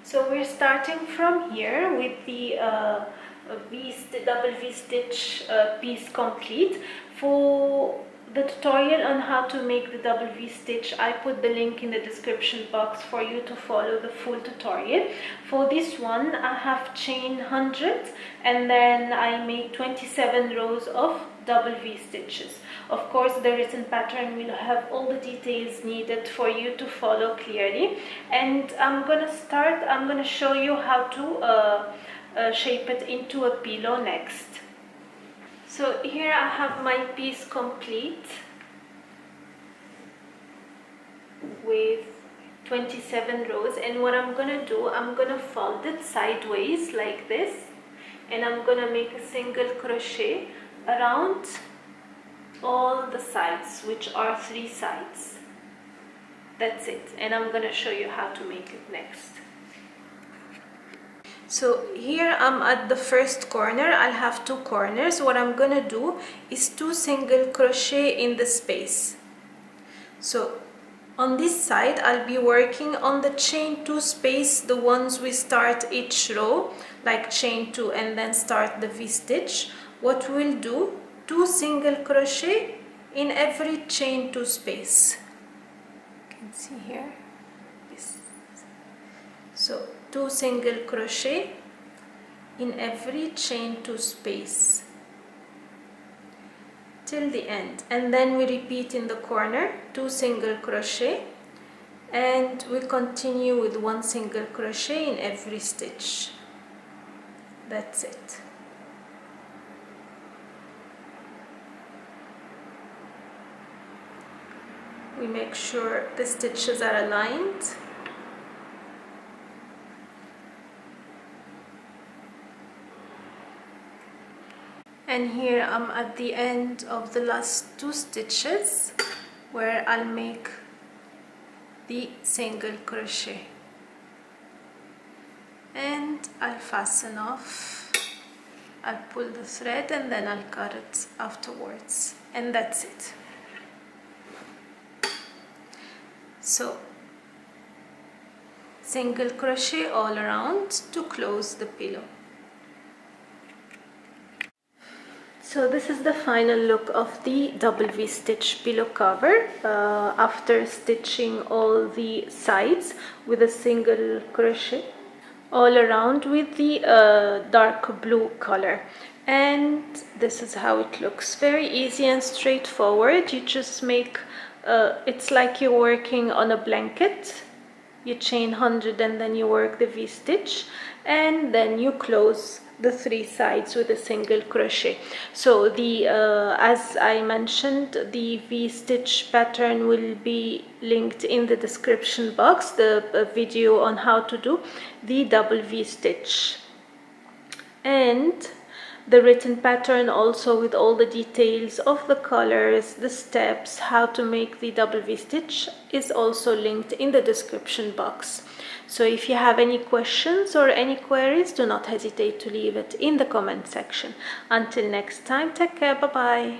So we're starting from here with the double V stitch piece complete. For the tutorial on how to make the double V stitch, I put the link in the description box for you to follow the full tutorial. For this one, I have chain 100 and then I make 27 rows of double V stitches. Of course, the written pattern will have all the details needed for you to follow clearly. And I'm gonna show you how to shape it into a pillow next. So here I have my piece complete with 27 rows, and what I'm gonna do, I'm gonna fold it sideways like this, and I'm gonna make a single crochet around all the sides, which are 3 sides. That's it, and I'm gonna show you how to make it next. So here I'm at the first corner. I'll have 2 corners. What I'm gonna do is 2 single crochet in the space. So on this side I'll be working on the chain 2 space, the ones we start each row, like chain 2 and then start the V stitch. What we'll do, 2 single crochet in every chain 2 space. You can see here. Yes. So 2 single crochet in every chain 2 space till the end, and then we repeat in the corner 2 single crochet, and we continue with 1 single crochet in every stitch. That's it. We make sure the stitches are aligned. And here I'm at the end of the last 2 stitches where I'll make the single crochet, and I'll fasten off. I'll pull the thread and then I'll cut it afterwards, and that's it. So single crochet all around to close the pillow. So this is the final look of the double V stitch pillow cover after stitching all the sides with a single crochet all around with the dark blue color. And this is how it looks. Very easy and straightforward. You just make it's like you're working on a blanket. You chain 100 and then you work the V stitch, and then you close the 3 sides with a single crochet. So the as I mentioned, the V stitch pattern will be linked in the description box, the video on how to do the double V stitch, and the written pattern also with all the details of the colors, the steps, how to make the double V stitch is also linked in the description box. So if you have any questions or any queries, do not hesitate to leave it in the comment section. Until next time, take care, bye bye.